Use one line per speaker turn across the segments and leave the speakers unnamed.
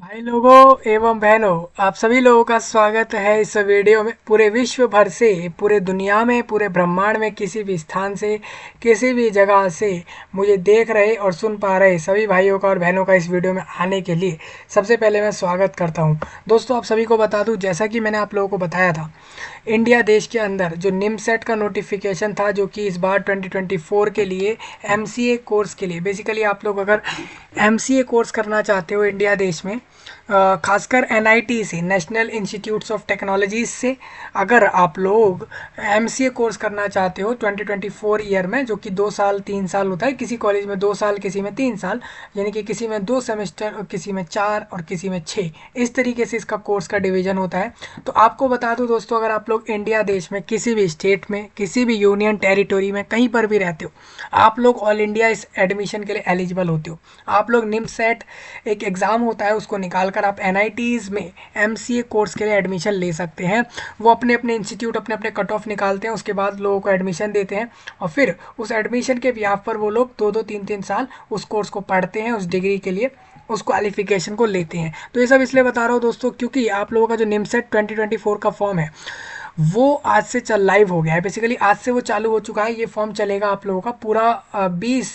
भाई लोगों एवं बहनों, आप सभी लोगों का स्वागत है इस वीडियो में। पूरे विश्व भर से, पूरे दुनिया में, पूरे ब्रह्मांड में किसी भी स्थान से, किसी भी जगह से मुझे देख रहे और सुन पा रहे सभी भाइयों का और बहनों का इस वीडियो में आने के लिए सबसे पहले मैं स्वागत करता हूं। दोस्तों, आप सभी को बता दूं, जैसा कि मैंने आप लोगों को बताया था, इंडिया देश के अंदर जो निमसेट का नोटिफिकेशन था, जो कि इस बार 2024 के लिए एमसीए कोर्स के लिए, बेसिकली आप लोग अगर एमसीए कोर्स करना चाहते हो इंडिया देश में, खासकर एनआईटी से, नेशनल इंस्टीट्यूट्स ऑफ टेक्नोलॉजीज से, अगर आप लोग एमसीए कोर्स करना चाहते हो 2024 ईयर में, जो कि 2 साल 3 साल होता है, किसी कॉलेज में 2 साल, किसी में 3 साल, यानी कि किसी में 2 सेमेस्टर और किसी में 4 और किसी में 6, इस तरीके से इसका कोर्स का डिवीजन होता है। तो आपको बता दूं दोस्तों, अगर आप लोग इंडिया देश में किसी भी स्टेट में, किसी भी यूनियन टेरिटोरी में, कहीं पर भी रहते हो, आप लोग ऑल इंडिया इस एडमिशन के लिए एलिजिबल होते हो। आप लोग निमसेट एक एग्ज़ाम होता है, उसको निकाल कर आप एनआईटीज़ में एमसीए कोर्स के लिए एडमिशन ले सकते हैं। वो अपने अपने इंस्टीट्यूट अपने अपने कट ऑफ निकालते हैं, उसके बाद लोगों को एडमिशन देते हैं और फिर उस एडमिशन के बिहाफ पर वो लोग 2-2 3-3 साल उस कोर्स को पढ़ते हैं, उस डिग्री के लिए उस क्वालिफिकेशन को लेते हैं। तो ये सब इसलिए बता रहा हूँ दोस्तों, क्योंकि आप लोगों का जो निमसेट 2024 का फॉर्म है वो आज से चल लाइव हो गया है। बेसिकली आज से वो चालू हो चुका है। ये फॉर्म चलेगा आप लोगों का पूरा 20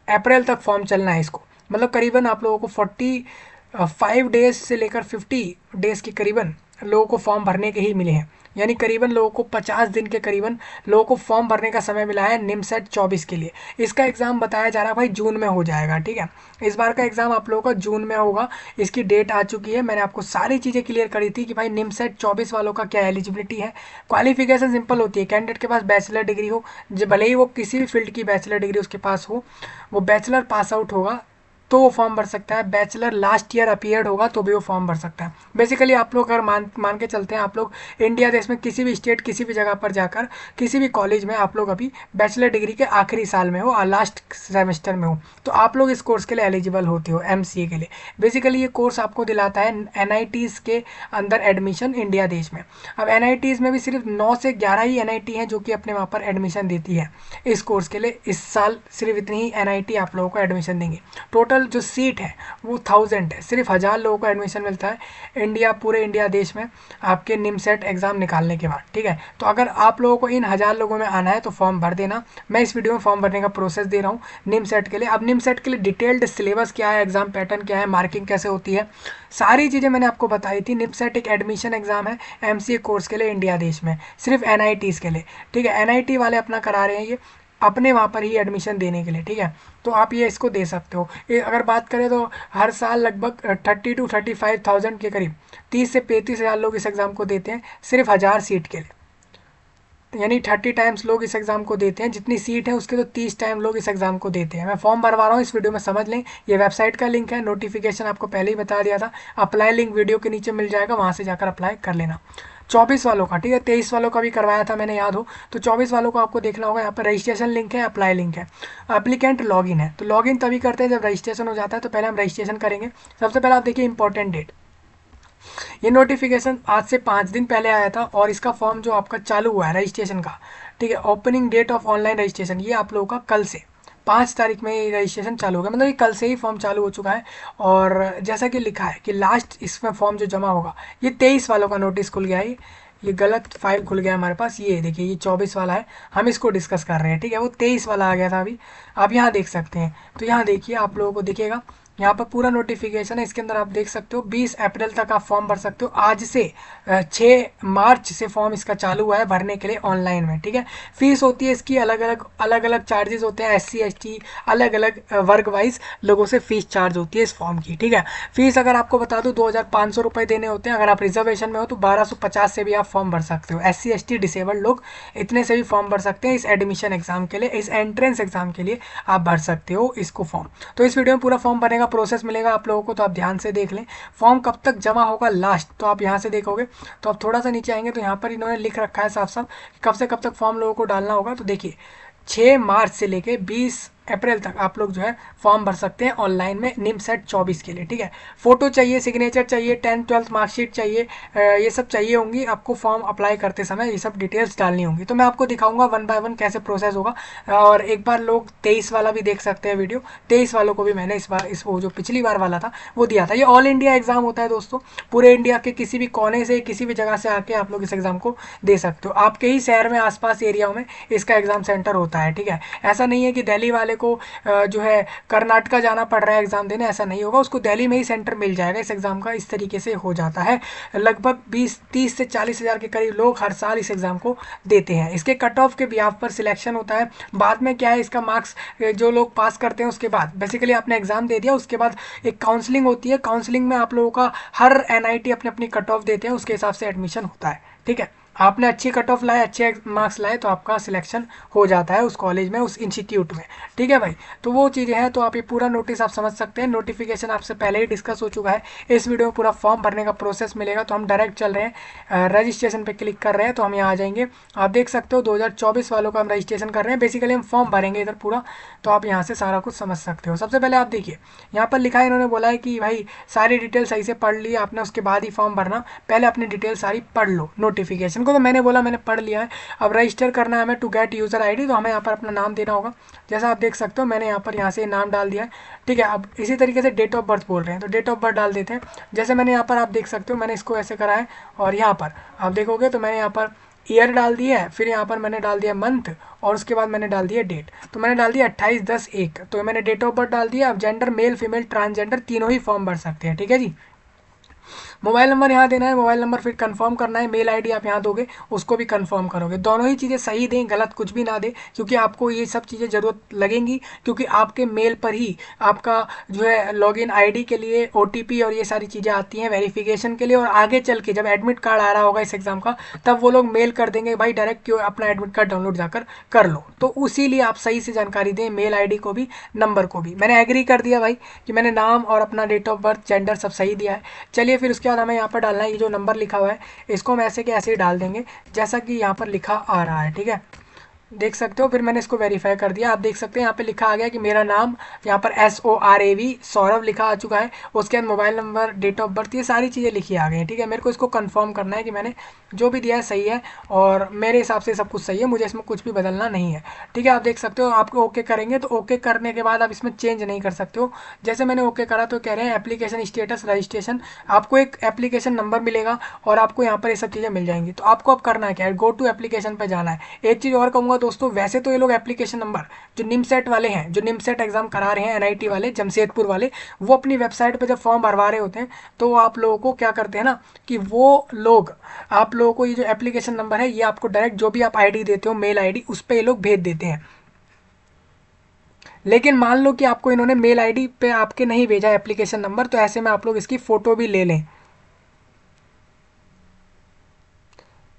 अप्रैल तक फॉर्म चलना है इसको। मतलब करीबन आप लोगों को 45 डेज से लेकर 50 डेज के करीबन लोगों को फॉर्म भरने के ही मिले हैं। यानी करीबन लोगों को 50 दिन के करीबन लोगों को फॉर्म भरने का समय मिला है निमसेट 24 के लिए। इसका एग्ज़ाम बताया जा रहा है भाई जून में हो जाएगा, ठीक है। इस बार का एग्ज़ाम आप लोगों का जून में होगा। इसकी डेट आ चुकी है, मैंने आपको सारी चीज़ें क्लियर करी थी कि भाई निमसेट 24 वालों का क्या एलिजिबिलिटी है। क्वालिफिकेशन सिंपल होती है, कैंडिडेट के पास बैचलर डिग्री हो, भले ही वो किसी भी फील्ड की बैचलर डिग्री उसके पास हो, वो बैचलर पास आउट होगा तो वो फॉर्म भर सकता है। बैचलर लास्ट ईयर अपीयर्ड होगा तो भी वो फॉर्म भर सकता है। बेसिकली आप लोग अगर मान के चलते हैं, आप लोग इंडिया देश में किसी भी स्टेट, किसी भी जगह पर जाकर, किसी भी कॉलेज में आप लोग अभी बैचलर डिग्री के आखिरी साल में हो और लास्ट सेमेस्टर में हो, तो आप लोग इस कोर्स के लिए एलिजिबल होते हो एमसीए के लिए। बेसिकली ये कोर्स आपको दिलाता है एनआईटीज़ के अंदर एडमिशन इंडिया देश में। अब एनआईटीज़ में भी सिर्फ 9 से 11 ही एनआईटी हैं जो कि अपने वहाँ पर एडमिशन देती है इस कोर्स के लिए। इस साल सिर्फ इतनी ही एनआईटी आप लोगों को एडमिशन देंगे। टोटल जो सीट है वो 1000 है। सिर्फ 1000 लोगों को एडमिशन मिलता है इंडिया, पूरे इंडिया देश में आपके निमसेट एग्ज़ाम निकालने के बाद, ठीक है। तो अगर आप लोगों को इन 1000 लोगों में आना है तो फॉर्म भर देना। मैं इस वीडियो में फॉर्म भरने का प्रोसेस दे रहा हूँ निमसेट के लिए। अब निमसेट के लिए डिटेल्ड सिलेबस क्या है, एग्जाम पैटर्न क्या है, मार्किंग कैसे होती है, सारी चीज़ें मैंने आपको बताई थी। निमसेट एक एडमिशन एग्जाम है एमसीए कोर्स के लिए इंडिया देश में, सिर्फ एनआईटीज़ के लिए, ठीक है। एनआईटी वाले अपना करा रहे हैं ये अपने वहाँ पर ही एडमिशन देने के लिए, ठीक है। तो आप ये इसको दे सकते हो। अगर बात करें तो हर साल लगभग 30 to 35,000 के करीब, 30 से 35 हज़ार लोग इस एग्ज़ाम को देते हैं सिर्फ 1000 सीट के लिए। यानी 30 टाइम्स लोग इस एग्ज़ाम को देते हैं, जितनी सीट है उसके तो 30 टाइम लोग इस एग्ज़ाम को देते हैं। मैं फॉर्म भरवा रहा हूँ, इस वीडियो में समझ लें। ये वेबसाइट का लिंक है, नोटिफिकेशन आपको पहले ही बता दिया था। अप्लाई लिंक वीडियो के नीचे मिल जाएगा, वहाँ से जाकर अप्लाई कर लेना। 24 वालों का, ठीक है। 23 वालों का भी करवाया था मैंने, याद हो तो 24 वालों को आपको देखना होगा। यहाँ पर रजिस्ट्रेशन लिंक है, अप्लाई लिंक है, एप्लीकेंट लॉगिन है। तो लॉगिन तभी करते हैं जब रजिस्ट्रेशन हो जाता है। तो पहले हम रजिस्ट्रेशन करेंगे। सबसे पहले आप देखिए इंपॉर्टेंट डेट, ये नोटिफिकेशन आज से 5 दिन पहले आया था और इसका फॉर्म जो आपका चालू हुआ है रजिस्ट्रेशन का, ठीक है। Opening date of online registration ये आप लोगों का कल से 5 तारीख में रजिस्ट्रेशन चालू होगा। मतलब ये कल से ही फॉर्म चालू हो चुका है। और जैसा कि लिखा है कि लास्ट इसमें फॉर्म जो जमा होगा, ये 23 वालों का नोटिस खुल गया है। ये गलत फाइल खुल गया हमारे पास। ये देखिए, ये 24 वाला है, हम इसको डिस्कस कर रहे हैं, ठीक है। वो 23 वाला आ गया था अभी, आप यहाँ देख सकते हैं। तो यहाँ देखिए, आप लोगों को दिखेगा यहाँ पर पूरा नोटिफिकेशन है। इसके अंदर आप देख सकते हो 20 अप्रैल तक आप फॉर्म भर सकते हो। आज से 6 मार्च से फॉर्म इसका चालू हुआ है भरने के लिए ऑनलाइन में, ठीक है। फीस होती है इसकी अलग अलग चार्जेस होते हैं। एससी एसटी अलग अलग वर्ग वाइज लोगों से फीस चार्ज होती है इस फॉर्म की, ठीक है। फीस अगर आपको बता दूँ 2500 रुपये देने होते हैं। अगर आप रिजर्वेशन में हो तो 1250 से भी आप फॉर्म भर सकते हो। एससी एसटी डिसेबल्ड लोग इतने से भी फॉर्म भर सकते हैं इस एडमिशन एग्जाम के लिए, इस एंट्रेंस एग्जाम के लिए आप भर सकते हो इसको फॉर्म। तो इस वीडियो में पूरा फॉर्म भरने का प्रोसेस मिलेगा आप लोगों को, तो आप ध्यान से देख लें। फॉर्म कब तक जमा होगा लास्ट, तो आप यहाँ से देखोगे। तो आप थोड़ा सा नीचे आएंगे तो यहाँ पर इन्होंने लिख रखा है साफ साफ कब से कब तक फॉर्म लोगों को डालना होगा। तो देखिए 6 मार्च से लेके 20 अप्रैल तक आप लोग जो है फॉर्म भर सकते हैं ऑनलाइन में निमसेट 24 के लिए। ठीक है, फोटो चाहिए, सिग्नेचर चाहिए, 10th-12th मार्कशीट चाहिए, ये सब चाहिए होंगी आपको फॉर्म अप्लाई करते समय, ये सब डिटेल्स डालनी होंगी। तो मैं आपको दिखाऊंगा 1 बाय 1 कैसे प्रोसेस होगा। और एक बार लोग 23 वाला भी देख सकते हैं वीडियो, 23 वालों को भी मैंने इस बार वो जो पिछली बार वाला था वो दिया था। ये ऑल इंडिया एग्जाम होता है दोस्तों, पूरे इंडिया के किसी भी कोने से किसी भी जगह से आके आप लोग इस एग्जाम को दे सकते हो। आपके ही शहर में आसपास एरियाओं में इसका एग्जाम सेंटर होता है। ठीक है, ऐसा नहीं है कि दिल्ली वाले को जो है कर्नाटका जाना पड़ रहा है एग्जाम देने, ऐसा नहीं होगा, उसको दिल्ली में ही सेंटर मिल जाएगा इस एग्जाम का। इस तरीके से हो जाता है। लगभग 20-30 से 40 हज़ार के करीब लोग हर साल इस एग्जाम को देते हैं। इसके कट ऑफ के बिहाफ पर सिलेक्शन होता है। बाद में क्या है, इसका मार्क्स जो लोग पास करते हैं उसके बाद बेसिकली आपने एग्जाम दे दिया, उसके बाद एक काउंसलिंग होती है। काउंसलिंग में आप लोगों का हर एनआईटी अपनी अपनी कट ऑफ देते हैं, उसके हिसाब से एडमिशन होता है। ठीक है, आपने अच्छी कट ऑफ लाए, अच्छे मार्क्स लाए तो आपका सिलेक्शन हो जाता है उस कॉलेज में, उस इंस्टीट्यूट में। ठीक है भाई, तो वो चीज़ें हैं। तो आप ये पूरा नोटिस आप समझ सकते हैं, नोटिफिकेशन आपसे पहले ही डिस्कस हो चुका है। इस वीडियो में पूरा फॉर्म भरने का प्रोसेस मिलेगा। तो हम डायरेक्ट चल रहे हैं, रजिस्ट्रेशन पे क्लिक कर रहे हैं तो हम यहाँ आ जाएंगे। आप देख सकते हो 2024 वालों का हम रजिस्ट्रेशन कर रहे हैं। बेसिकली हम फॉर्म भरेंगे इधर पूरा, तो आप यहाँ से सारा कुछ समझ सकते हो। सबसे पहले आप देखिए यहाँ पर लिखा है, इन्होंने बोला है कि भाई सारी डिटेल सही से पढ़ ली आपने, उसके बाद ही फॉर्म भरना, पहले अपनी डिटेल सारी पढ़ लो नोटिफिकेशन को। तो मैंने बोला मैंने पढ़ लिया है। अब रजिस्टर करना है हमें टू गेट यूज़र आईडी, तो हमें यहाँ पर अपना नाम देना होगा। जैसा आप देख सकते हो मैंने यहाँ से नाम डाल दिया है। ठीक है, अब इसी तरीके से डेट ऑफ बर्थ बोल रहे हैं तो डेट ऑफ बर्थ डाल देते हैं। जैसे मैंने यहाँ पर आप देख सकते हो मैंने इसको ऐसे करा है, और यहाँ पर आप देखोगे तो मैंने यहाँ पर ईयर डाल दिया है, फिर यहाँ पर मैंने डाल दिया मंथ, और उसके बाद मैंने डाल दिया डेट। तो मैंने डाल दिया 28/10/1, तो मैंने डेट ऑफ बर्थ डाल दिया। अब जेंडर मेल फीमेल ट्रांसजेंडर तीनों ही फॉर्म भर सकते हैं। ठीक है जी, मोबाइल नंबर यहाँ देना है, मोबाइल नंबर फिर कंफर्म करना है। मेल आईडी आप यहाँ दोगे, उसको भी कंफर्म करोगे। दोनों ही चीज़ें सही दें, गलत कुछ भी ना दें, क्योंकि आपको ये सब चीज़ें ज़रूरत लगेंगी, क्योंकि आपके मेल पर ही आपका जो है लॉगिन आईडी के लिए ओटीपी और ये सारी चीज़ें आती हैं वेरिफिकेशन के लिए। और आगे चल के जब एडमिट कार्ड आ रहा होगा इस एग्ज़ाम का, तब वो लोग मेल कर देंगे भाई डायरेक्ट क्यों अपना एडमिट कार्ड डाउनलोड जाकर कर लो। तो उसी लिए आप सही से जानकारी दें, मेल आईडी को भी नंबर को भी। मैंने एग्री कर दिया भाई कि मैंने नाम और अपना डेट ऑफ बर्थ जेंडर सब सही दिया है। चलिए फिर उसके बाद हमें यहाँ पर डालना है, ये जो नंबर लिखा हुआ है इसको हम ऐसे के ऐसे ही डाल देंगे जैसा कि यहाँ पर लिखा आ रहा है। ठीक है, देख सकते हो। फिर मैंने इसको वेरीफाई कर दिया। आप देख सकते हैं यहाँ पे लिखा आ गया कि मेरा नाम, यहाँ पर SORAV सौरभ लिखा आ चुका है। उसके बाद mobile number, date of birth, ये सारी चीज़ें लिखी आ गई हैं। ठीक है, मेरे को इसको कंफर्म करना है कि मैंने जो भी दिया है सही है, और मेरे हिसाब से सब कुछ सही है, मुझे इसमें कुछ भी बदलना नहीं है। ठीक है, आप देख सकते हो। आपको ओके करेंगे तो ओके करने के बाद आप इसमें चेंज नहीं कर सकते हो। जैसे मैंने ओके करा तो कह रहे हैं एप्लीकेशन स्टेटस रजिस्ट्रेशन, आपको एक एप्लीकेशन नंबर मिलेगा और आपको यहाँ पर ये सब चीज़ें मिल जाएंगी। तो आपको अब करना है क्या है, गो टू एप्लीकेशन पर जाना है। एक चीज़ और कहूँगा दोस्तों, वैसे तो ये लोग एप्लीकेशन नंबर जो निमसेट वाले हैं, जो निमसेट एग्जाम करा रहे हैं एनआईटी वाले, जमशेदपुर वाले, वो अपनी वेबसाइट पे जब फॉर्म भरवा रहे होते हैं तो आप लोगों को क्या करते हैं ना कि वो लोग आप लोगों को ये जो एप्लीकेशन नंबर है ये आपको डायरेक्ट जो भी आप आईडी देते हो मेल आईडी, उस पर ये लोग भेज देते हैं। लेकिन मान लो कि आपको इन्होंने मेल आईडी पे आपके नहीं भेजा एप्लीकेशन नंबर, तो ऐसे में आप लोग इसकी फ़ोटो भी ले लें।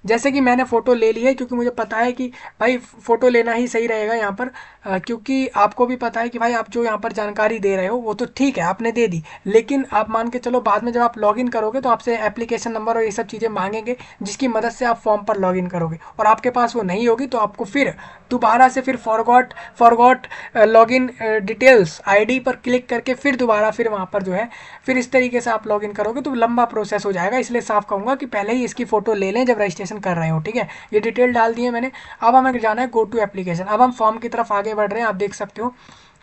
जैसे कि मैंने फ़ोटो ले ली है, क्योंकि मुझे पता है कि भाई फ़ोटो लेना ही सही रहेगा यहाँ पर, क्योंकि आपको भी पता है कि भाई आप जो यहाँ पर जानकारी दे रहे हो वो तो ठीक है आपने दे दी, लेकिन आप मान के चलो बाद में जब आप लॉगिन करोगे तो आपसे एप्लीकेशन नंबर और ये सब चीज़ें मांगेंगे, जिसकी मदद से आप फॉर्म पर लॉगिन करोगे, और आपके पास वो नहीं होगी तो आपको फिर दोबारा से फिर फॉरगॉट लॉगिन डिटेल्स आईडी पर क्लिक करके फिर दोबारा फिर वहाँ पर जो है फिर इस तरीके से आप लॉगिन करोगे तो लंबा प्रोसेस हो जाएगा। इसलिए साफ कहूँगा कि पहले ही इसकी फ़ोटो ले लें जब रजिस्ट्रेशन कर रहे हो। ठीक है, ये डिटेल डाल दी है मैंने। अब हमें जाना है गो टू एप्लीकेशन। अब हम फॉर्म की तरफ आगे बढ़ रहे हैं। आप देख सकते हो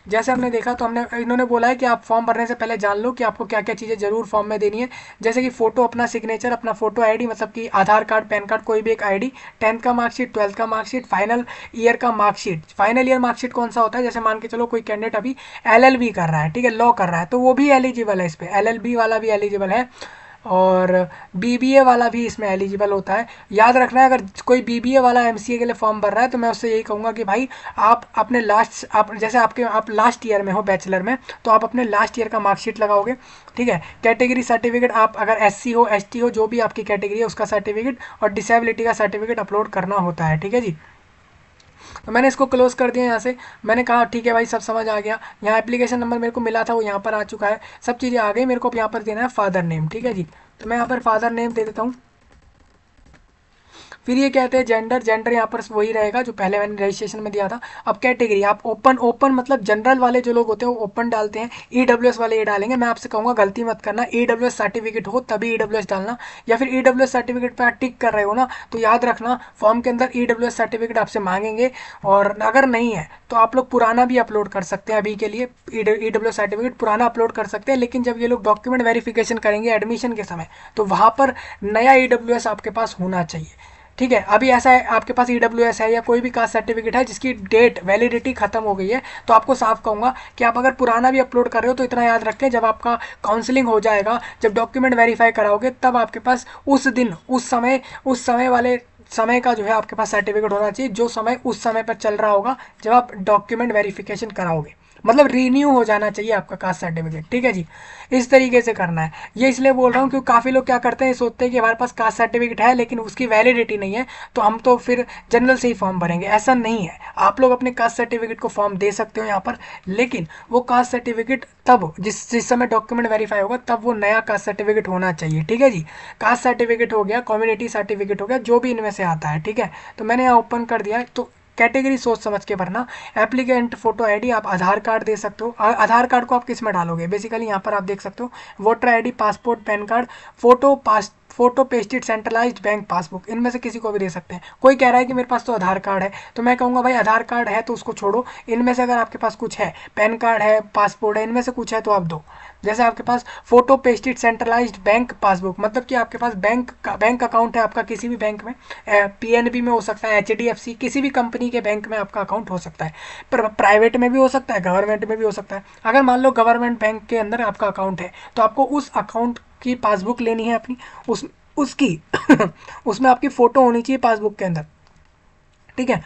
जैसे हमने देखा तो हमने इन्होंने बोला है कि आप फॉर्म भरने से पहले जान लो कि आपको क्या क्या चीज़ें जरूर फॉर्म में देनी है। जैसे कि फ़ोटो, अपना सिग्नेचर, अपना फ़ोटो आईडी, मतलब कि आधार कार्ड, पैन कार्ड, कोई भी एक आईडी, 10th का मार्कशीट, 12th का मार्कशीट, फाइनल ईयर का मार्कशीट। फाइनल ईयर मार्कशीट कौन सा होता है, जैसे मान के चलो कोई कैंडिडेट अभी LLB कर रहा है, ठीक है, लॉ कर रहा है, तो वो भी एलिजिबल है इस पर, LLB वाला भी एलिजिबल है, और BBA वाला भी इसमें एलिजिबल होता है। याद रखना है, अगर कोई BBA वाला MCA के लिए फॉर्म भर रहा है तो मैं उससे यही कहूँगा कि भाई आप अपने आप जैसे आप लास्ट ईयर में हो बैचलर में, तो आप अपने लास्ट ईयर का मार्कशीट लगाओगे। ठीक है, कैटेगरी सर्टिफिकेट, आप अगर SC हो ST हो जो भी आपकी कैटेगरी है उसका सर्टिफिकेट, और डिसेबिलिटी का सर्टिफिकेट अपलोड करना होता है। ठीक है जी, तो मैंने इसको क्लोज कर दिया यहाँ से। मैंने कहा ठीक है भाई सब समझ आ गया। यहाँ एप्लीकेशन नंबर मेरे को मिला था वो यहाँ पर आ चुका है, सब चीज़ें आ गई। मेरे को अब यहाँ पर देना है फादर नेम। ठीक है जी, तो मैं यहाँ पर फादर नेम दे देता हूँ। फिर ये कहते हैं जेंडर, जेंडर यहाँ पर वही रहेगा जो पहले मैंने रजिस्ट्रेशन में दिया था। अब कैटेगरी आप ओपन, ओपन मतलब जनरल वाले जो लोग होते हैं वो ओपन डालते हैं, ईडब्ल्यूएस वाले ये डालेंगे। मैं आपसे कहूँगा गलती मत करना, ईडब्ल्यूएस सर्टिफिकेट हो तभी ईडब्ल्यूएस डालना, या फिर ईडब्ल्यूएस सर्टिफिकेट पर टिक कर रहे हो ना तो याद रखना फॉर्म के अंदर ईडब्ल्यूएस सर्टिफिकेट आपसे मांगेंगे। और अगर नहीं है तो आप लोग पुराना भी अपलोड कर सकते हैं, अभी के लिए ईडब्ल्यूएस सर्टिफिकेट पुराना अपलोड कर सकते हैं। लेकिन जब ये लोग डॉक्यूमेंट वेरिफिकेशन करेंगे एडमिशन के समय तो वहाँ पर नया ईडब्ल्यूएस आपके पास होना चाहिए, ठीक है। अभी ऐसा है आपके पास ईडब्ल्यूएस है या कोई भी कास्ट सर्टिफिकेट है जिसकी डेट वैलिडिटी खत्म हो गई है, तो आपको साफ कहूँगा कि आप अगर पुराना भी अपलोड कर रहे हो तो इतना याद रखें, जब आपका काउंसलिंग हो जाएगा, जब डॉक्यूमेंट वेरीफाई कराओगे तब आपके पास उस दिन उस समय वाले समय का जो है आपके पास सर्टिफिकेट होना चाहिए, जो समय उस समय पर चल रहा होगा जब आप डॉक्यूमेंट वेरिफिकेशन कराओगे, मतलब रीन्यू हो जाना चाहिए आपका कास्ट सर्टिफिकेट, ठीक है जी। इस तरीके से करना है। ये इसलिए बोल रहा हूँ क्योंकि काफ़ी लोग क्या करते हैं, सोचते हैं कि हमारे पास कास्ट सर्टिफिकेट है लेकिन उसकी वैलिडिटी नहीं है तो हम तो फिर जनरल से ही फॉर्म भरेंगे। ऐसा नहीं है, आप लोग अपने कास्ट सर्टिफिकेट को फॉर्म दे सकते हो यहाँ पर, लेकिन वो कास्ट सर्टिफिकेट तब जिस समय डॉक्यूमेंट वेरीफाई होगा तब वो नया कास्ट सर्टिफिकेट होना चाहिए, ठीक है जी। कास्ट सर्टिफिकेट हो गया, कम्युनिटी सर्टिफिकेट हो गया, जो भी इनमें से आता है, ठीक है। तो मैंने यहाँ ओपन कर दिया, तो कैटेगरी सोच समझ के भरना। एप्लीकेंट फोटो आईडी आप आधार कार्ड दे सकते हो। आधार कार्ड को आप किस में डालोगे, बेसिकली यहाँ पर आप देख सकते हो voter ID, passport, pan card, photo pasted centralized bank passbook, इनमें से किसी को भी दे सकते हैं। कोई कह रहा है कि मेरे पास तो आधार कार्ड है, तो मैं कहूँगा भाई आधार कार्ड है तो उसको छोड़ो, इनमें से अगर आपके पास कुछ है, पैन कार्ड है, पासपोर्ट है, इनमें से कुछ है तो आप दो। जैसे आपके पास photo pasted centralized bank passbook, मतलब कि आपके पास बैंक अकाउंट है आपका किसी भी बैंक में, पीएनबी में हो सकता है, एचडीएफसी, किसी भी कंपनी के बैंक में आपका अकाउंट हो सकता है, पर प्राइवेट में भी हो सकता है, गवर्नमेंट में भी हो सकता है। अगर मान लो गवर्नमेंट बैंक के अंदर आपका अकाउंट है तो आपको उस अकाउंट की पासबुक लेनी है अपनी, उसकी उसमें आपकी फ़ोटो होनी चाहिए पासबुक के अंदर, ठीक है।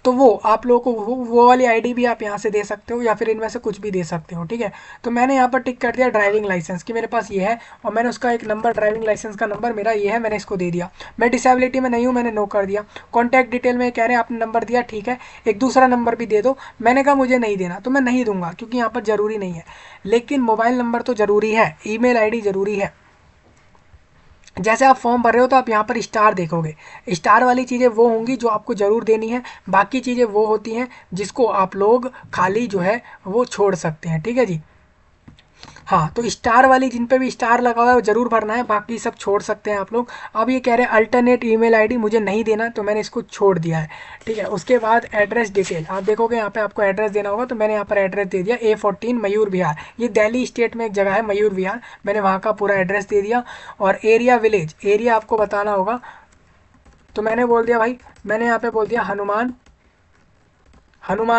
तो वो आप लोगों को वो वाली आईडी भी आप यहाँ से दे सकते हो या फिर इनमें से कुछ भी दे सकते हो, ठीक है। तो मैंने यहाँ पर टिक कर दिया ड्राइविंग लाइसेंस कि मेरे पास ये है, और मैंने उसका एक नंबर, ड्राइविंग लाइसेंस का नंबर मेरा ये है, मैंने इसको दे दिया। मैं डिसेबिलिटी में नहीं हूँ, मैंने नो कर दिया। कॉन्टैक्ट डिटेल में कह रहे हैं आपने नंबर दिया, ठीक है, एक दूसरा नंबर भी दे दो। मैंने कहा मुझे नहीं देना, तो मैं नहीं दूंगा क्योंकि यहाँ पर ज़रूरी नहीं है, लेकिन मोबाइल नंबर तो ज़रूरी है, ईमेल आईडी ज़रूरी है। जैसे आप फॉर्म भर रहे हो तो आप यहाँ पर स्टार देखोगे, स्टार वाली चीज़ें वो होंगी जो आपको ज़रूर देनी है, बाकी चीज़ें वो होती हैं जिसको आप लोग खाली जो है वो छोड़ सकते हैं, ठीक है जी। हाँ, तो स्टार वाली जिन पे भी स्टार लगा हुआ है वो ज़रूर भरना है, बाकी सब छोड़ सकते हैं आप लोग। अब ये कह रहे हैं अल्टरनेट ईमेल आईडी मुझे नहीं देना, तो मैंने इसको छोड़ दिया है, ठीक है। उसके बाद एड्रेस डिटेल आप देखोगे, यहाँ पे आपको एड्रेस देना होगा, तो मैंने यहाँ पर एड्रेस दे दिया A14 मयूर विहार, ये दिल्ली स्टेट में एक जगह है मयूर विहार, मैंने वहाँ का पूरा एड्रेस दे दिया। और एरिया विलेज एरिया आपको बताना होगा, तो मैंने बोल दिया भाई, मैंने यहाँ पे बोल दिया हनुमान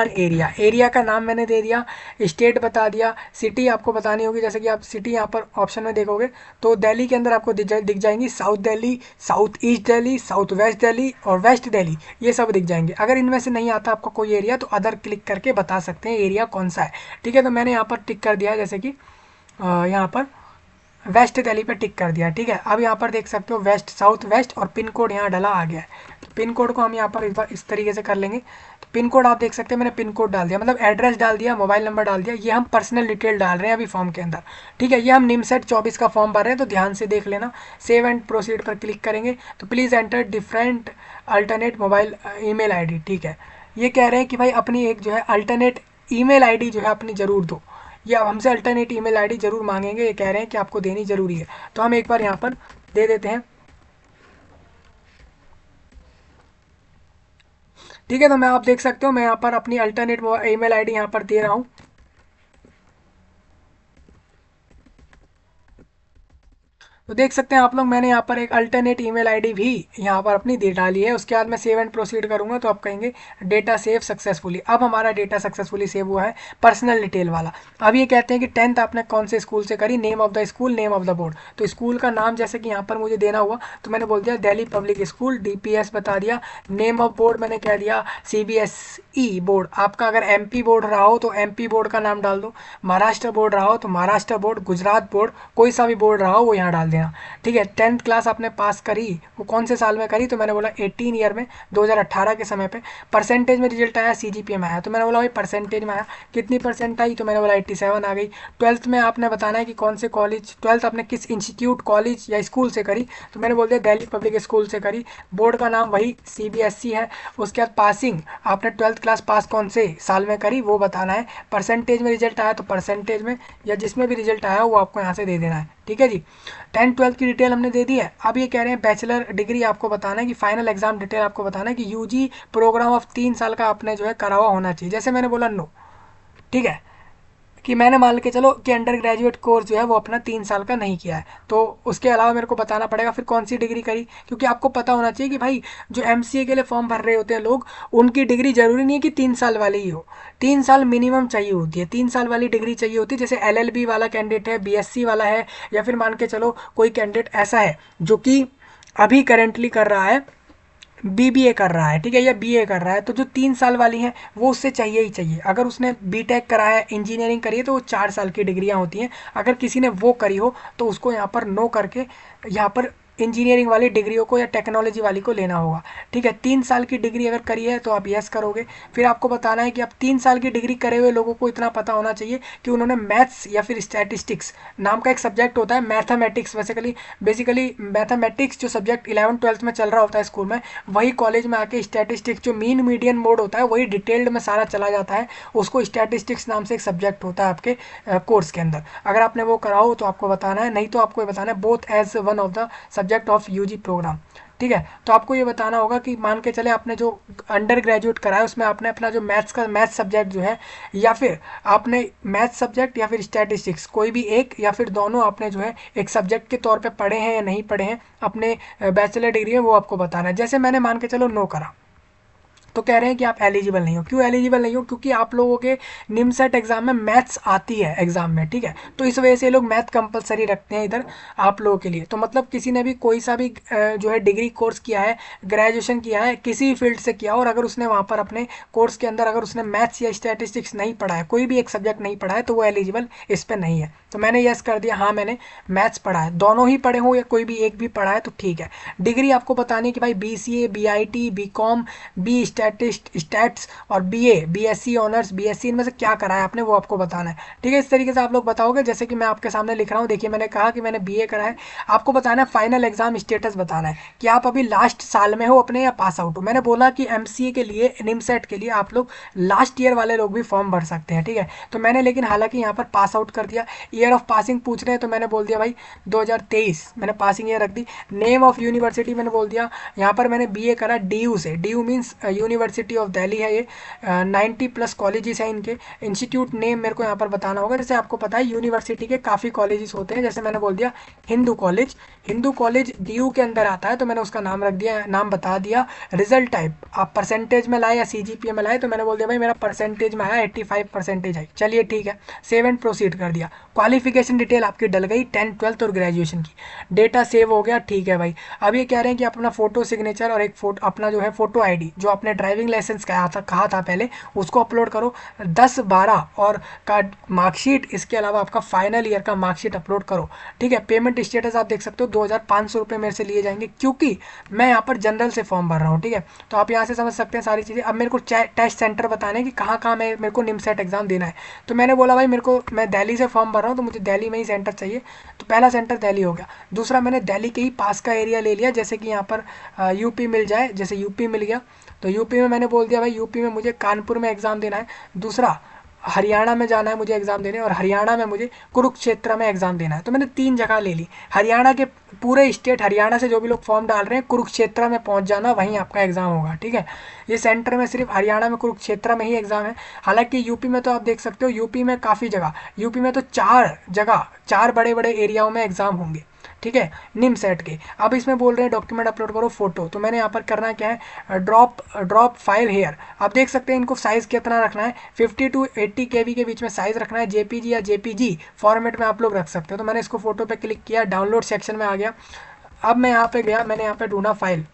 एरिया का नाम मैंने दे दिया। स्टेट बता दिया। सिटी आपको बतानी होगी, जैसे कि आप सिटी यहाँ पर ऑप्शन में देखोगे तो दिल्ली के अंदर आपको दिख जाएंगी south Delhi, south east Delhi, south west Delhi और वेस्ट दिल्ली, ये सब दिख जाएंगे। अगर इनमें से नहीं आता आपको कोई एरिया तो अदर क्लिक करके बता सकते हैं एरिया कौन सा है, ठीक है। तो मैंने यहाँ पर टिक कर दिया, जैसे कि यहाँ पर वेस्ट दिल्ली पे टिक कर दिया, ठीक है। अब यहाँ पर देख सकते हो वेस्ट, साउथ वेस्ट, और पिन कोड यहाँ डला आ गया है। तो पिन कोड को हम यहाँ पर इस तरीके से कर लेंगे। तो पिन कोड आप देख सकते हैं मैंने पिन कोड डाल दिया, मतलब एड्रेस डाल दिया, मोबाइल नंबर डाल दिया। ये हम पर्सनल डिटेल डाल रहे हैं अभी फॉर्म के अंदर, ठीक है। ये हम निमसेट 24 का फॉर्म भर रहे हैं, तो ध्यान से देख लेना। सेव एंड प्रोसीड पर क्लिक करेंगे तो please enter different alternate mobile email ID, ठीक है। ये कह रहे हैं कि भाई अपनी एक जो है अल्टरनेट ईमेल आईडी जो है अपनी ज़रूर दो, या हमसे अल्टरनेट ईमेल आईडी ज़रूर मांगेंगे, ये कह रहे हैं कि आपको देनी ज़रूरी है। तो हम एक बार यहाँ पर दे देते हैं, ठीक है। तो मैं आप देख सकते हो मैं यहाँ पर अपनी अल्टरनेट ईमेल आईडी यहाँ पर दे रहा हूँ। तो देख सकते हैं आप लोग, मैंने यहाँ पर एक अल्टरनेट ईमेल आईडी भी यहाँ पर अपनी दे डाली है। उसके बाद मैं सेव एंड प्रोसीड करूँगा तो आप कहेंगे डेटा सेव सक्सेसफुली। अब हमारा डेटा सक्सेसफुली सेव हुआ है, पर्सनल डिटेल वाला। अब ये कहते हैं कि 10th आपने कौन से स्कूल से करी, name of the school, name of the board. तो स्कूल का नाम जैसे कि यहाँ पर मुझे देना हुआ तो मैंने बोल दिया दिल्ली पब्लिक स्कूल, DPS बता दिया। नेम ऑफ बोर्ड मैंने कह दिया CBSE बोर्ड। आपका अगर MP बोर्ड रहा हो तो MP बोर्ड का नाम डाल दो, महाराष्ट्र बोर्ड रहा हो तो महाराष्ट्र बोर्ड, गुजरात बोर्ड, कोई सा भी बोर्ड रहा हो वो यहाँ डाल देना, ठीक है। 10th क्लास आपने पास करी, वो कौन से साल में करी, तो मैंने बोला 18 ईयर में, 2018 के समय पे। परसेंटेज में रिजल्ट आया, CGPA में आया, तो मैंने बोला भाई परसेंटेज में आया, कितनी परसेंट आई, तो मैंने बोला 87 आ गई। 12th में आपने बताना है कि कौन से कॉलेज, 12th आपने किस इंस्टीट्यूट, कॉलेज या स्कूल से करी, तो मैंने बोल दिया दिल्ली पब्लिक स्कूल से करी, बोर्ड का नाम वही CBSE है। उसके बाद पासिंग, आपने 12th क्लास पास कौन से साल में करी वो बताना है। परसेंटेज में रिजल्ट आया तो परसेंटेज में या जिसमें भी रिजल्ट आया वो आपको यहाँ से दे देना है, ठीक है जी। 10th-12th की डिटेल हमने दे दी है। अब ये कह रहे हैं बैचलर डिग्री आपको बताना है कि फाइनल एग्जाम डिटेल आपको बताना है कि यूजी प्रोग्राम ऑफ 3 साल का आपने जो है करा हुआ होना चाहिए। जैसे मैंने बोला नो, ठीक है, कि मैंने मान के चलो कि अंडर ग्रेजुएट कोर्स जो है वो अपना 3 साल का नहीं किया है, तो उसके अलावा मेरे को बताना पड़ेगा फिर कौन सी डिग्री करी, क्योंकि आपको पता होना चाहिए कि भाई जो MCA के लिए फॉर्म भर रहे होते हैं लोग, उनकी डिग्री जरूरी नहीं है कि 3 साल वाली ही हो, 3 साल मिनिमम चाहिए होती है, 3 साल वाली डिग्री चाहिए होती है। जैसे LLB वाला कैंडिडेट है, BSc वाला है, या फिर मान के चलो कोई कैंडिडेट ऐसा है जो कि अभी करेंटली कर रहा है, BBA कर रहा है, ठीक है, या BA कर रहा है, तो जो 3 साल वाली हैं वो उससे चाहिए ही चाहिए। अगर उसने BTech करा है, इंजीनियरिंग करी है, तो वो 4 साल की डिग्रियां होती हैं। अगर किसी ने वो करी हो तो उसको यहाँ पर नो करके यहाँ पर इंजीनियरिंग वाली डिग्रियों को या टेक्नोलॉजी वाली को लेना होगा, ठीक है। 3 साल की डिग्री अगर करी है तो आप यस करोगे। फिर आपको बताना है कि आप 3 साल की डिग्री करे हुए लोगों को इतना पता होना चाहिए कि उन्होंने मैथ्स या फिर स्टैटिस्टिक्स नाम का एक सब्जेक्ट होता है, मैथमेटिक्स, बेसिकली मैथमेटिक्स जो सब्जेक्ट 11th-12th में चल रहा होता है स्कूल में, वही कॉलेज में आके स्टैटिस्टिक्स जो मीन मीडियन मोड होता है वही डिटेल्ड में सारा चला जाता है, उसको स्टैटिस्टिक्स नाम से एक सब्जेक्ट होता है आपके कोर्स के अंदर। अगर आपने वो कराओ तो आपको बताना है, नहीं तो आपको ये बताना है both as one of the subject of UG program, ठीक है। तो आपको ये बताना होगा कि मान के चले आपने जो अंडर ग्रेजुएट करा है उसमें आपने अपना जो मैथ्स सब्जेक्ट जो है, या फिर आपने मैथ्स सब्जेक्ट या फिर स्टैटिस्टिक्स कोई भी एक या फिर दोनों आपने जो है एक सब्जेक्ट के तौर पे पढ़े हैं या नहीं पढ़े हैं अपने बैचलर डिग्री में, वो आपको बताना है। जैसे मैंने मान के चलो नो करा, तो कह रहे हैं कि आप एलिजिबल नहीं हो। क्यों एलिजिबल नहीं हो? क्योंकि आप लोगों के निमसेट एग्जाम में मैथ्स आती है एग्जाम में, ठीक है, तो इस वजह से लोग मैथ कंपलसरी रखते हैं इधर आप लोगों के लिए। तो मतलब किसी ने भी कोई सा भी जो है डिग्री कोर्स किया है, ग्रेजुएशन किया है, किसी भी फील्ड से किया, और अगर उसने वहाँ पर अपने कोर्स के अंदर अगर उसने मैथ्स या स्टैटिस्टिक्स नहीं पढ़ा है, कोई भी एक सब्जेक्ट नहीं पढ़ा है, तो वो एलिजिबल इस पर नहीं है। तो मैंने यस कर दिया, हाँ मैंने मैथ्स पढ़ा है, दोनों ही पढ़े हो या कोई भी एक भी पढ़ा है तो ठीक है। डिग्री आपको बतानी है कि भाई BCA, BIT, BCom, B stats और BSc ऑनर्स, BSc इनमें से क्या करा है आपने, वो आपको बताना है, ठीक है। इस तरीके से आप लोग बताओगे, जैसे कि मैं आपके सामने लिख रहा हूँ। देखिए मैंने कहा कि मैंने BA करा है, आपको बताना है फाइनल एग्जाम स्टेटस बताना है कि आप अभी लास्ट साल में हो अपने या पास आउट हो। मैंने बोला कि MCA के लिए, निमसेट के लिए आप लोग लास्ट ईयर वाले लोग भी फॉर्म भर सकते हैं, ठीक है। तो मैंने लेकिन हालांकि यहाँ पर पास आउट कर दिया। ईयर ऑफ पासिंग पूछ रहे हैं तो मैंने बोल दिया भाई 2023, मैंने पासिंग ईयर रख दी। नेम ऑफ यूनिवर्सिटी मैंने बोल दिया, यहाँ पर मैंने BA करा DU से, DU means university of Delhi है ये, 90+ कॉलेजेस हैं इनके। इंस्टीट्यूट नेम मेरे को यहाँ पर बताना होगा। जैसे आपको पता है यूनिवर्सिटी के काफ़ी कॉलेजेस होते हैं, जैसे मैंने बोल दिया हिंदू कॉलेज DU के अंदर आता है, तो मैंने उसका नाम रख दिया, नाम बता दिया। रिजल्ट टाइप आप परसेंटेज में लाए या CGPA में लाए, तो मैंने बोल दिया भाई मेरा परसेंटेज में आया, 85 परसेंटेज आई, चलिए ठीक है, सेव एंड प्रोसीड कर दिया। क्वालिफिकेशन डिटेल आपकी डल गई 10th 12th और ग्रेजुएशन की, डेटा सेव हो गया, ठीक है भाई। अब ये कह रहे हैं कि अपना फोटो सिग्नेचर और एक फोटो अपना जो है फोटो ID जो आपने ड्राइविंग लाइसेंस कहा था पहले, उसको अपलोड करो। 10-12 और का मार्कशीट, इसके अलावा आपका फाइनल ईयर का मार्कशीट अपलोड करो, ठीक है। पेमेंट स्टेटस आप देख सकते हो, 2500 रुपये मेरे से लिए जाएंगे क्योंकि मैं यहाँ पर जनरल से फॉर्म भर रहा हूँ, ठीक है। तो आप यहाँ से समझ सकते हैं सारी चीज़ें। अब मेरे को टेस्ट सेंटर बताने हैं कि कहाँ कहाँ मेरे को निमसेट एग्जाम देना है। तो मैंने बोला भाई मैं दिल्ली से फॉर्म भर रहा हूँ तो मुझे दिल्ली में ही सेंटर चाहिए, तो पहला सेंटर दिल्ली हो गया। दूसरा मैंने दिल्ली के ही पास का एरिया ले लिया, जैसे कि यहाँ पर UP मिल जाए, जैसे UP मिल गया तो UP में मैंने बोल दिया भाई UP में मुझे कानपुर में एग्ज़ाम देना है। दूसरा हरियाणा में जाना है मुझे एग्ज़ाम देने, और हरियाणा में मुझे कुरुक्षेत्र में एग्ज़ाम देना है। तो मैंने 3 जगह ले ली। हरियाणा के पूरे स्टेट, हरियाणा से जो भी लोग फॉर्म डाल रहे हैं कुरुक्षेत्र में पहुंच जाना, वहीं आपका एग्ज़ाम होगा, ठीक है। ये सेंटर में सिर्फ हरियाणा में कुरुक्षेत्र में ही एग्ज़ाम है। हालांकि UP में तो आप देख सकते हो, UP में काफ़ी जगह, UP में तो 4 जगह 4 बड़े बड़े एरियाओं में एग्ज़ाम होंगे, ठीक है, निमसेट के। अब इसमें बोल रहे हैं डॉक्यूमेंट अपलोड करो, फोटो, तो मैंने यहाँ पर करना क्या है, ड्रॉप फाइल हेयर। आप देख सकते हैं इनको साइज़ कितना रखना है, 50 to 80 KB के बीच में साइज़ रखना है। JPG या JPG फॉर्मेट में आप लोग रख सकते हो। तो मैंने इसको फोटो पे क्लिक किया, डाउनलोड सेक्शन में आ गया। अब मैं यहाँ पे गया, मैंने यहाँ पे ढूंढा फाइल,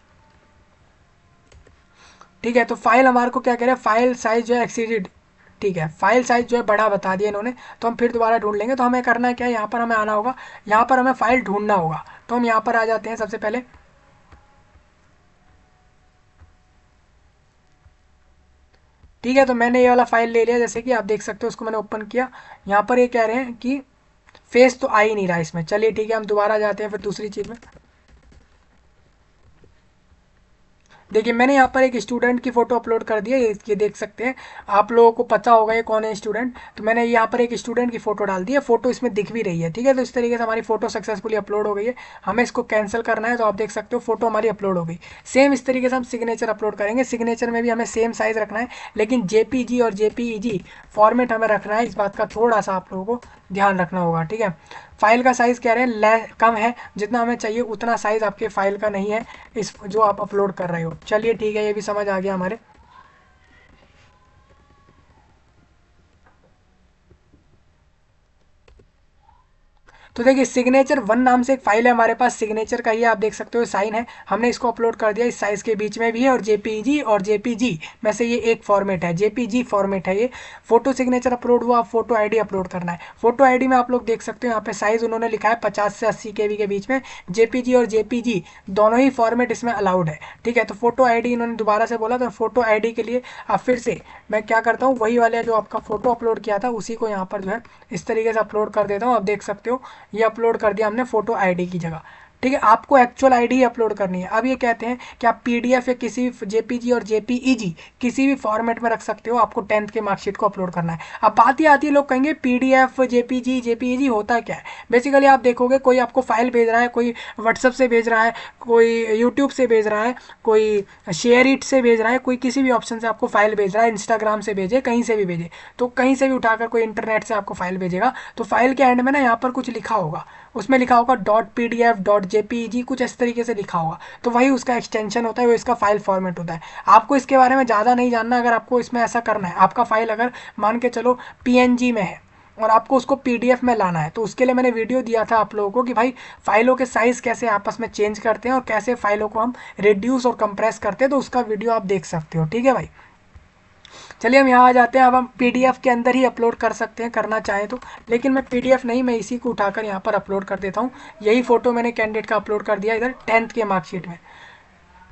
ठीक है। तो फाइल हमारे को क्या कह रहा है, फाइल साइज जो है एक्सीडेड ठीक है, फाइल साइज जो है बड़ा बता दिया इन्होंने, तो हम फिर दोबारा ढूंढ लेंगे। तो हमें करना क्या है, यहाँ पर हमें आना होगा, यहाँ पर हमें फाइल ढूंढना होगा। तो हम यहाँ पर आ जाते हैं सबसे पहले। ठीक है, तो मैंने ये वाला फाइल ले लिया, जैसे कि आप देख सकते हो, उसको मैंने ओपन किया। यहाँ पर ये कह रहे हैं कि फेस तो आ ही नहीं रहा इसमें। चलिए ठीक है, हम दोबारा जाते हैं फिर दूसरी चीज़ में। देखिए मैंने यहाँ पर एक स्टूडेंट की फ़ोटो अपलोड कर दी है, ये देख सकते हैं। आप लोगों को पता होगा ये कौन है स्टूडेंट। तो मैंने यहाँ पर एक स्टूडेंट की फ़ोटो डाल दी है, फ़ोटो इसमें दिख भी रही है। ठीक है, तो इस तरीके से हमारी फ़ोटो सक्सेसफुली अपलोड हो गई है। हमें इसको कैंसिल करना है, तो आप देख सकते हो फ़ोटो हमारी अपलोड हो गई। सेम इस तरीके से हम सिग्नेचर अपलोड करेंगे। सिग्नेचर में भी हमें सेम साइज़ रखना है, लेकिन जेपीजी और जेपीईजी फॉर्मेट हमें रखना है। इस बात का थोड़ा सा आप लोगों को ध्यान रखना होगा। ठीक है, फाइल का साइज़ कह रहे हैं कम है, जितना हमें चाहिए उतना साइज़ आपके फाइल का नहीं है इस जो आप अपलोड कर रहे हो। चलिए ठीक है, ये भी समझ आ गया हमारे। तो देखिए सिग्नेचर वन नाम से एक फाइल है हमारे पास, सिग्नेचर का ही आप देख सकते हो साइन है, हमने इसको अपलोड कर दिया। इस साइज के बीच में भी है, और जेपीजी और जेपीजी में से ये एक फॉर्मेट है, जेपीजी फॉर्मेट है ये। फोटो सिग्नेचर अपलोड हुआ, फोटो आईडी अपलोड करना है। फोटो आईडी में आप लोग देख सकते हो यहाँ पे साइज उन्होंने लिखा है 50 से 80 केबी के बीच में। जेपीजी और जेपीजी दोनों ही फॉर्मेट इसमें अलाउड है। ठीक है, तो फोटो आईडी इन्होंने दोबारा से बोला, तो फोटो आईडी के लिए अब फिर से मैं क्या करता हूँ, वही वाले जो आपका फोटो अपलोड किया था उसी को यहाँ पर जो है इस तरीके से अपलोड कर देता हूँ। आप देख सकते हो ये अपलोड कर दिया हमने फोटो आईडी की जगह। ठीक है, आपको एक्चुअल आईडी ही अपलोड करनी है। अब ये कहते हैं कि आप पीडीएफ या किसी भी जेपीजी और जेपीईजी किसी भी फॉर्मेट में रख सकते हो, आपको 10th के मार्कशीट को अपलोड करना है। अब बात ही आती है, लोग कहेंगे पीडीएफ जेपीजी जेपीईजी होता क्या है। बेसिकली आप देखोगे कोई आपको फाइल भेज रहा है, कोई व्हाट्सअप से भेज रहा है, कोई यूट्यूब से भेज रहा है, कोई शेयर इट से भेज रहा है, कोई किसी भी ऑप्शन से आपको फाइल भेज रहा है, इंस्टाग्राम से भेजे, कहीं से भी भेजे, तो कहीं से भी उठाकर कोई इंटरनेट से आपको फाइल भेजेगा, तो फाइल के एंड में ना यहाँ पर कुछ लिखा होगा, उसमें लिखा होगा .pdf.jpeg, कुछ इस तरीके से लिखा होगा, तो वही उसका एक्सटेंशन होता है, वो इसका फाइल फॉर्मेट होता है। आपको इसके बारे में ज़्यादा नहीं जानना। अगर आपको इसमें ऐसा करना है, आपका फाइल अगर मान के चलो पीएनजी में है और आपको उसको पीडीएफ में लाना है, तो उसके लिए मैंने वीडियो दिया था आप लोगों को कि भाई फाइलों के साइज़ कैसे आपस में चेंज करते हैं और कैसे फाइलों को हम रिड्यूस और कंप्रेस करते हैं, तो उसका वीडियो आप देख सकते हो। ठीक है भाई, चलिए हम यहाँ आ जाते हैं। अब हम पीडीएफ के अंदर ही अपलोड कर सकते हैं करना चाहें तो, लेकिन मैं पीडीएफ नहीं, मैं इसी को उठाकर यहाँ पर अपलोड कर देता हूँ। यही फोटो मैंने कैंडिडेट का अपलोड कर दिया इधर 10th के मार्कशीट में।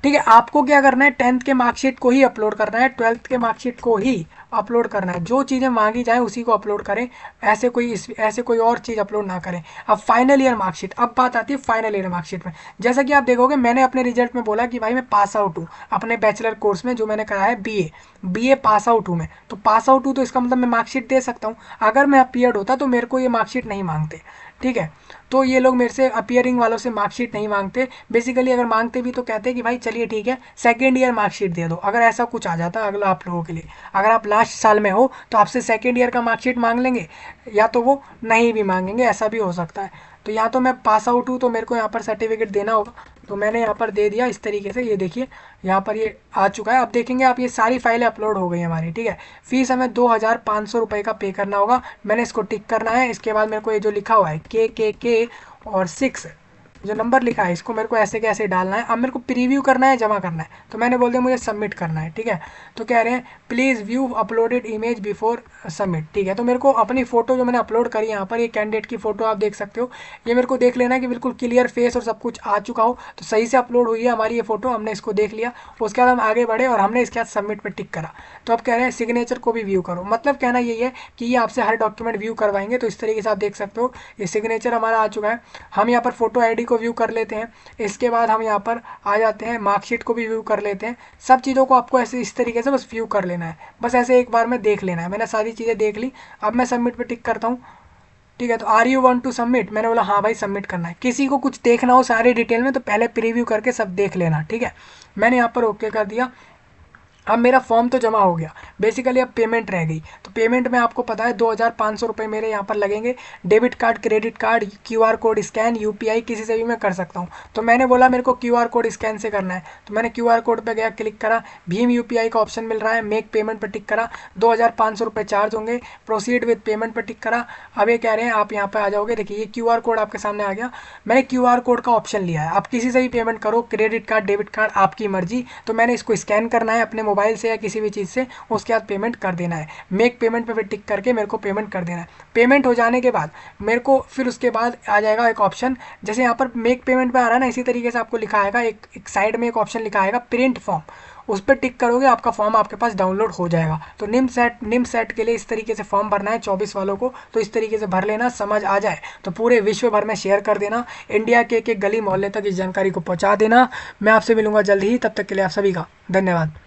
ठीक है, आपको क्या करना है, 10th के मार्कशीट को ही अपलोड करना है, 12th के मार्कशीट को ही अपलोड करना है। जो चीज़ें मांगी जाए उसी को अपलोड करें, ऐसे कोई और चीज़ अपलोड ना करें। अब फाइनल ईयर मार्कशीट, अब बात आती है फाइनल ईयर मार्कशीट में। जैसा कि आप देखोगे मैंने अपने रिजल्ट में बोला कि भाई मैं पास आउट हूँ अपने बैचलर कोर्स में, जो मैंने करा है बीए पास आउट हूँ मैं, तो पास आउट हूँ तो इसका मतलब मैं मार्कशीट दे सकता हूँ। अगर मैं अपीयर्ड होता तो मेरे को ये मार्कशीट नहीं मांगते। ठीक है, तो ये लोग मेरे से अपीयरिंग वालों से मार्कशीट नहीं मांगते। बेसिकली अगर मांगते भी तो कहते हैं कि भाई चलिए ठीक है सेकेंड ईयर मार्कशीट दे दो। अगर ऐसा कुछ आ जाता अगला आप लोगों के लिए, अगर आप लास्ट साल में हो तो आपसे सेकेंड ईयर का मार्कशीट मांग लेंगे, या तो वो नहीं भी मांगेंगे, ऐसा भी हो सकता है। तो या तो मैं पास आउट हूँ तो मेरे को यहाँ पर सर्टिफिकेट देना होगा, तो मैंने यहाँ पर दे दिया इस तरीके से। ये देखिए यहाँ पर ये आ चुका है। अब देखेंगे आप, ये सारी फाइलें अपलोड हो गई हमारी। ठीक है, फीस हमें 2500 रुपये का पे करना होगा। मैंने इसको टिक करना है। इसके बाद मेरे को ये जो लिखा हुआ है के और 6 जो नंबर लिखा है, इसको मेरे को ऐसे कैसे डालना है। अब मेरे को प्रीव्यू करना है, जमा करना है, तो मैंने बोल दिया मुझे सबमिट करना है। ठीक है, तो कह रहे हैं please view uploaded image before submit. ठीक है, तो मेरे को अपनी फ़ोटो जो मैंने अपलोड करी यहाँ पर, ये कैंडिडेट की फ़ोटो आप देख सकते हो, ये मेरे को देख लेना है कि बिल्कुल क्लियर फेस और सब कुछ आ चुका हो, तो सही से अपलोड हुई है हमारी ये फ़ोटो, हमने इसको देख लिया। उसके बाद हम आगे बढ़े और हमने इसके बाद सबमिट पर टिक करा। तो अब कह रहे हैं सिग्नेचर को भी व्यू करो, मतलब कहना यही है कि ये आपसे हर डॉक्यूमेंट व्यू करवाएंगे। तो इस तरीके से आप देख सकते हो ये सिग्नेचर हमारा आ चुका है। हम यहाँ पर फोटो आईडी को व्यू कर लेते हैं। इसके बाद हम यहाँ पर आ जाते हैं, मार्कशीट को भी व्यू कर लेते हैं। सब चीज़ों को आपको ऐसे इस तरीके से बस व्यू कर लेना है, बस ऐसे एक बार में देख लेना है। मैंने सारी चीज़ें देख ली, अब मैं सबमिट पे टिक करता हूँ। ठीक है, तो are you want to submit, मैंने बोला हाँ भाई सबमिट करना है। किसी को कुछ देखना हो सारी डिटेल में तो पहले प्रीव्यू करके सब देख लेना। ठीक है, मैंने यहाँ पर ओके कर दिया। अब मेरा फॉर्म तो जमा हो गया, बेसिकली अब पेमेंट रह गई। तो पेमेंट में आपको पता है 2500 रुपये मेरे यहाँ पर लगेंगे। Debit card, credit card, QR code scan, UPI किसी से भी मैं कर सकता हूँ। तो मैंने बोला मेरे को क्यूआर कोड स्कैन से करना है, तो मैंने क्यूआर कोड पे गया, क्लिक करा, भीम यूपीआई का ऑप्शन मिल रहा है, मेक पेमेंट पर टिक करा। 2500 रुपये चार्ज होंगे, प्रोसीड विद पेमेंट पर टिक करा। अब ये कह रहे हैं आप यहाँ पर आ जाओगे। देखिए ये क्यूआर कोड आपके सामने आ गया, मैंने क्यूआर कोड का ऑप्शन लिया है। आप किसी से भी पेमेंट करो, क्रेडिट कार्ड, डेबिट कार्ड, आपकी मर्जी। तो मैंने इसको स्कैन करना है अपने मोबाइल मोबाइल से या किसी भी चीज़ से, उसके बाद पेमेंट कर देना है। मेक पेमेंट पे फिर टिक करके मेरे को पेमेंट कर देना है। पेमेंट हो जाने के बाद मेरे को फिर उसके बाद आ जाएगा एक ऑप्शन, जैसे यहाँ पर मेक पेमेंट पे आ रहा है ना, इसी तरीके से आपको लिखा आएगा एक साइड में एक ऑप्शन लिखा आएगा प्रिंट फॉर्म। उस पर टिक करोगे आपका फॉर्म आपके पास डाउनलोड हो जाएगा। तो निम सेट के लिए इस तरीके से फॉर्म भरना है 24 वालों को, तो इस तरीके से भर लेना। समझ आ जाए तो पूरे विश्व भर में शेयर कर देना, इंडिया के एक एक गली मोहल्ले तक इस जानकारी को पहुंचा देना। मैं आपसे मिलूंगा जल्द ही, तब तक के लिए आप सभी का धन्यवाद।